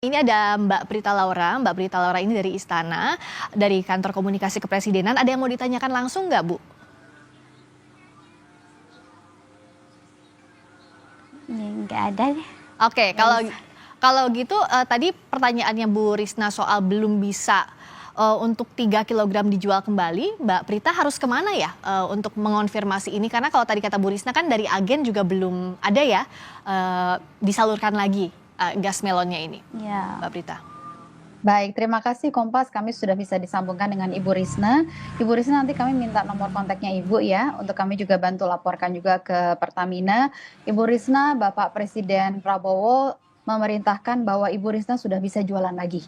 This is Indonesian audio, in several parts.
Ini ada Mbak Prita Laura. Mbak Prita Laura ini dari Istana, dari Kantor Komunikasi Kepresidenan. Ada yang mau ditanyakan langsung nggak, Bu? Nggak ada deh. Oke, kalau gitu tadi pertanyaannya Bu Risna soal belum bisa untuk 3 kilogram dijual kembali, Mbak Prita harus kemana ya untuk mengonfirmasi ini? Karena kalau tadi kata Bu Risna kan dari agen juga belum ada ya disalurkan lagi gas melonnya ini, Ya. Mbak Prita. Baik, terima kasih Kompas. Kami sudah bisa disambungkan dengan Ibu Risna. Ibu Risna, nanti kami minta nomor kontaknya Ibu ya, untuk kami juga bantu laporkan juga ke Pertamina. Ibu Risna, Bapak Presiden Prabowo memerintahkan bahwa Ibu Risna sudah bisa jualan lagi.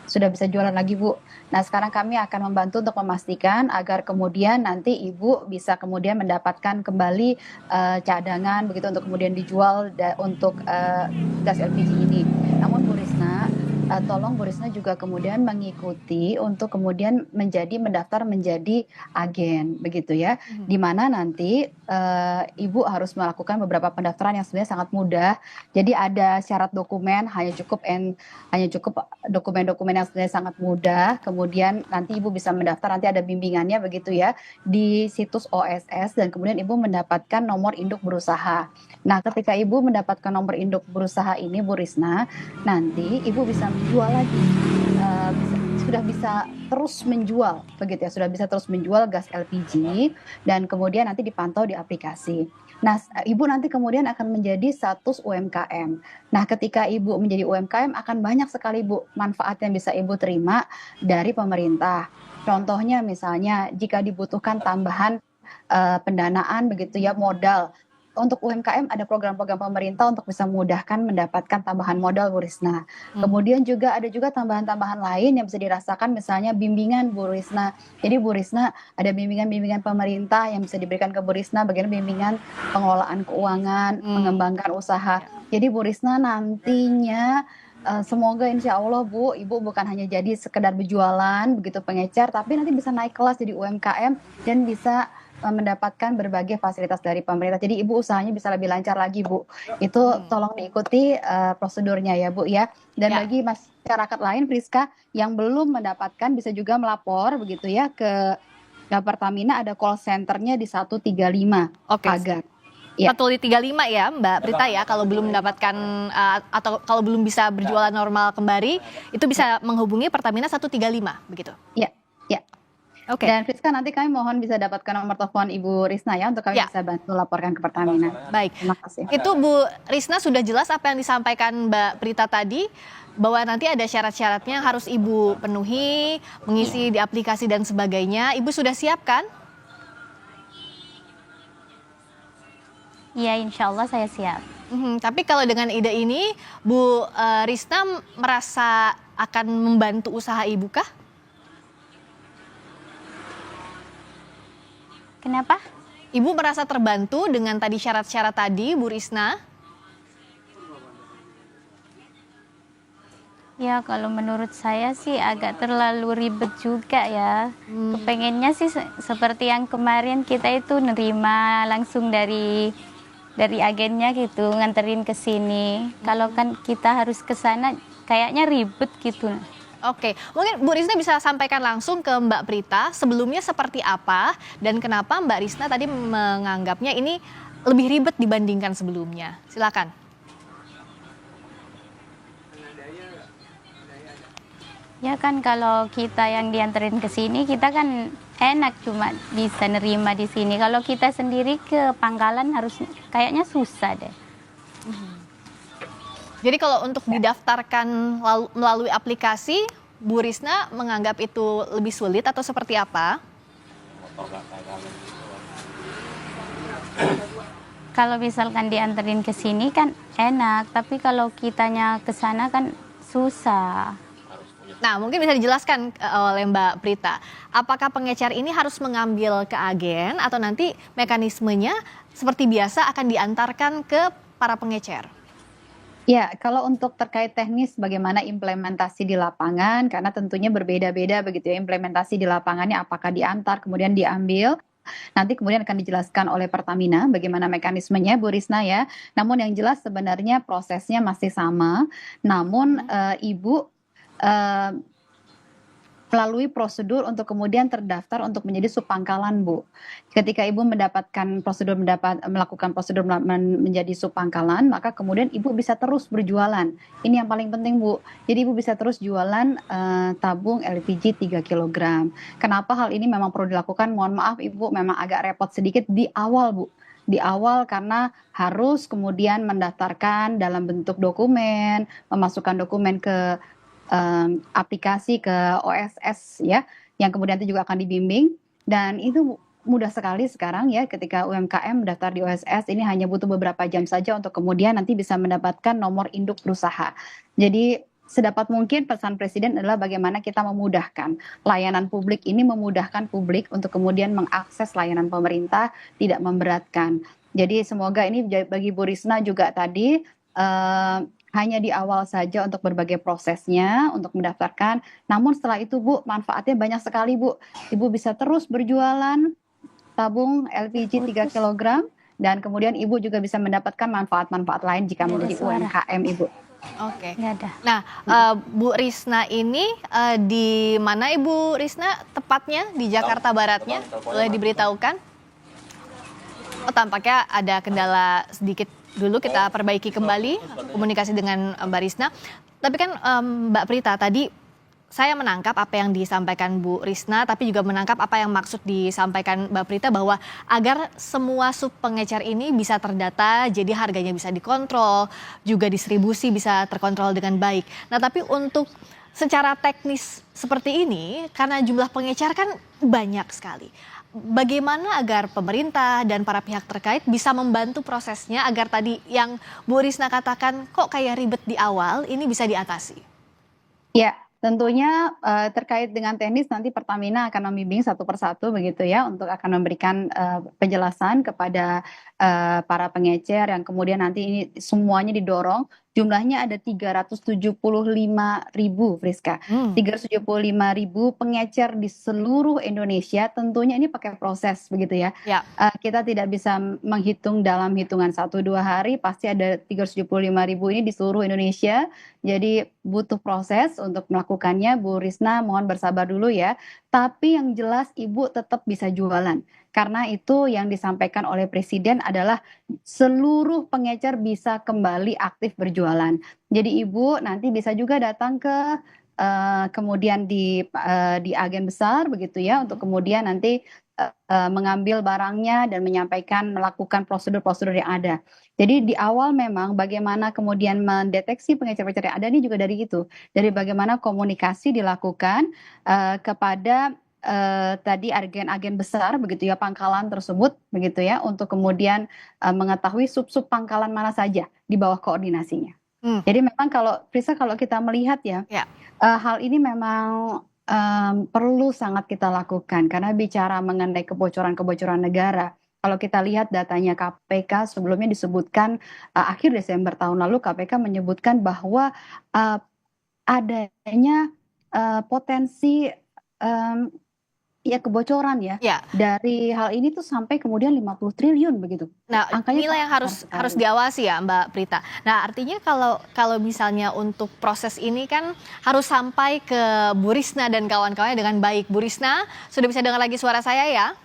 Sudah bisa jualan lagi, Bu. Nah, sekarang kami akan membantu untuk memastikan agar kemudian nanti Ibu bisa kemudian mendapatkan kembali cadangan begitu untuk kemudian dijual untuk gas LPG ini. Namun Bu Risna, tolong Bu Risna juga kemudian mengikuti untuk kemudian mendaftar menjadi agen begitu ya, di mana nanti Ibu harus melakukan beberapa pendaftaran yang sebenarnya sangat mudah. Jadi ada syarat dokumen, hanya cukup dokumen-dokumen yang sebenarnya sangat mudah. Kemudian nanti Ibu bisa mendaftar, nanti ada bimbingannya begitu ya di situs OSS, dan kemudian Ibu mendapatkan nomor induk berusaha. Nah, ketika Ibu mendapatkan nomor induk berusaha ini, Bu Risna, nanti Ibu bisa menjual lagi, sudah bisa terus menjual begitu ya, sudah bisa terus menjual gas LPG, dan kemudian nanti dipantau di aplikasi. Nah, Ibu nanti kemudian akan menjadi status UMKM. Nah, ketika Ibu menjadi UMKM akan banyak sekali, Bu, manfaat yang bisa Ibu terima dari pemerintah. Contohnya misalnya jika dibutuhkan tambahan pendanaan begitu ya, modal. Untuk UMKM ada program-program pemerintah untuk bisa memudahkan mendapatkan tambahan modal, Bu Risna. Kemudian juga ada juga tambahan-tambahan lain yang bisa dirasakan, misalnya bimbingan, Bu Risna. Jadi Bu Risna ada bimbingan-bimbingan pemerintah yang bisa diberikan ke Bu Risna, bagian bimbingan pengelolaan keuangan, mengembangkan usaha. Jadi Bu Risna nantinya semoga insya Allah, Bu, Ibu bukan hanya jadi sekedar berjualan begitu pengecer, tapi nanti bisa naik kelas jadi UMKM dan bisa mendapatkan berbagai fasilitas dari pemerintah. Jadi Ibu usahanya bisa lebih lancar lagi, Bu. Itu tolong diikuti prosedurnya ya, Bu ya. Dan bagi masyarakat lain, Friska, yang belum mendapatkan bisa juga melapor begitu ya ke Pertamina, ada call centernya di 135. Oke. Pagar. Ya. 135 ya, Mbak Prita ya, kalau belum mendapatkan atau kalau belum bisa berjualan normal kembali, itu bisa menghubungi Pertamina 135 begitu. Iya, ya. Oke. Dan Friska, nanti kami mohon bisa dapatkan nomor telepon Ibu Risna ya, untuk kami bisa bantu laporkan ke Pertamina. Baik. Terima kasih. Itu Bu Risna sudah jelas apa yang disampaikan Mbak Prita tadi, bahwa nanti ada syarat-syaratnya harus Ibu penuhi, mengisi di aplikasi dan sebagainya. Ibu sudah siap kan? Iya, insya Allah saya siap. Tapi kalau dengan ide ini, Bu Risna merasa akan membantu usaha Ibu kah? Kenapa? Ibu merasa terbantu dengan tadi syarat-syarat tadi, Bu Risna? Ya, kalau menurut saya sih agak terlalu ribet juga ya. Kepengennya sih seperti yang kemarin kita itu nerima langsung dari agennya gitu, nganterin ke sini. Kalau kan kita harus ke sana kayaknya ribet gitu. Oke, mungkin Bu Risna bisa sampaikan langsung ke Mbak Prita sebelumnya seperti apa dan kenapa Mbak Risna tadi menganggapnya ini lebih ribet dibandingkan sebelumnya. Silakan. Ya kan kalau kita yang dianterin ke sini kita kan enak cuma bisa nerima di sini. Kalau kita sendiri ke pangkalan harus kayaknya susah deh. Jadi kalau untuk didaftarkan melalui aplikasi, Bu Risna menganggap itu lebih sulit atau seperti apa? Kalau misalkan dianterin ke sini kan enak, tapi kalau kitanya ke sana kan susah. Nah, mungkin bisa dijelaskan oleh Mbak Prita, apakah pengecer ini harus mengambil ke agen atau nanti mekanismenya seperti biasa akan diantarkan ke para pengecer? Ya, kalau untuk terkait teknis bagaimana implementasi di lapangan, karena tentunya berbeda-beda begitu ya implementasi di lapangannya, apakah diantar kemudian diambil. Nanti kemudian akan dijelaskan oleh Pertamina bagaimana mekanismenya Bu Risna ya. Namun yang jelas sebenarnya prosesnya masih sama, namun Ibu melalui prosedur untuk kemudian terdaftar untuk menjadi subpangkalan, Bu. Ketika Ibu melakukan prosedur menjadi subpangkalan, maka kemudian Ibu bisa terus berjualan. Ini yang paling penting, Bu. Jadi Ibu bisa terus jualan tabung LPG 3 kilogram. Kenapa hal ini memang perlu dilakukan? Mohon maaf Ibu, memang agak repot sedikit di awal, Bu. Di awal karena harus kemudian mendaftarkan dalam bentuk dokumen, memasukkan dokumen ke aplikasi ke OSS ya, yang kemudian itu juga akan dibimbing, dan itu mudah sekali sekarang ya ketika UMKM mendaftar di OSS, ini hanya butuh beberapa jam saja untuk kemudian nanti bisa mendapatkan nomor induk berusaha. Jadi sedapat mungkin pesan Presiden adalah bagaimana kita memudahkan layanan publik ini, memudahkan publik untuk kemudian mengakses layanan pemerintah, tidak memberatkan. Jadi semoga ini bagi Bu Risna juga tadi hanya di awal saja untuk berbagai prosesnya, untuk mendaftarkan. Namun setelah itu Bu, manfaatnya banyak sekali Bu. Ibu bisa terus berjualan tabung LPG 3 kg, dan kemudian Ibu juga bisa mendapatkan manfaat-manfaat lain jika menjadi UMKM Ibu. Oke. Nggak ada. Nah, Bu Risna ini di mana Ibu Risna tepatnya di Jakarta Baratnya? Boleh diberitahukan? Oh, tampaknya ada kendala sedikit. Dulu kita perbaiki kembali komunikasi dengan Mbak Risna. Tapi kan Mbak Prita, tadi saya menangkap apa yang disampaikan Bu Risna, tapi juga menangkap apa yang maksud disampaikan Mbak Prita bahwa agar semua sub pengecer ini bisa terdata, jadi harganya bisa dikontrol, juga distribusi bisa terkontrol dengan baik. Nah, tapi untuk secara teknis seperti ini, karena jumlah pengecer kan banyak sekali. Bagaimana agar pemerintah dan para pihak terkait bisa membantu prosesnya agar tadi yang Bu Risna katakan kok kayak ribet di awal, ini bisa diatasi? Ya, tentunya terkait dengan teknis nanti Pertamina akan membimbing satu persatu begitu ya, untuk akan memberikan penjelasan kepada para pengecer yang kemudian nanti ini semuanya didorong. Jumlahnya ada 375.000 Friska. 375.000 pengecer di seluruh Indonesia, tentunya ini pakai proses begitu ya. Ya. Kita tidak bisa menghitung dalam hitungan 1-2 hari, pasti ada 375.000 ini di seluruh Indonesia. Jadi butuh proses untuk melakukannya. Bu Risna mohon bersabar dulu ya. Tapi yang jelas Ibu tetap bisa jualan. Karena itu yang disampaikan oleh Presiden adalah seluruh pengecer bisa kembali aktif berjualan. Jadi Ibu nanti bisa juga datang ke kemudian di agen besar begitu ya, untuk kemudian nanti mengambil barangnya dan melakukan prosedur-prosedur yang ada. Jadi di awal memang bagaimana kemudian mendeteksi pengecer-pengecer yang ada ini juga dari itu. Dari bagaimana komunikasi dilakukan kepada tadi agen-agen besar begitu ya, pangkalan tersebut begitu ya, untuk kemudian mengetahui sub-sub pangkalan mana saja di bawah koordinasinya. Jadi memang kalau kita melihat ya, hal ini memang perlu sangat kita lakukan karena bicara mengenai kebocoran negara. Kalau kita lihat datanya KPK sebelumnya disebutkan akhir Desember tahun lalu, KPK menyebutkan bahwa adanya potensi kebocoran ya. Dari hal ini tuh sampai kemudian 50 triliun begitu. Nah, angkanya inilah yang harus diawasi ya Mbak Prita. Nah, artinya kalau misalnya untuk proses ini kan harus sampai ke Bu Risna dan kawan-kawannya dengan baik. Bu Risna, sudah bisa dengar lagi suara saya ya?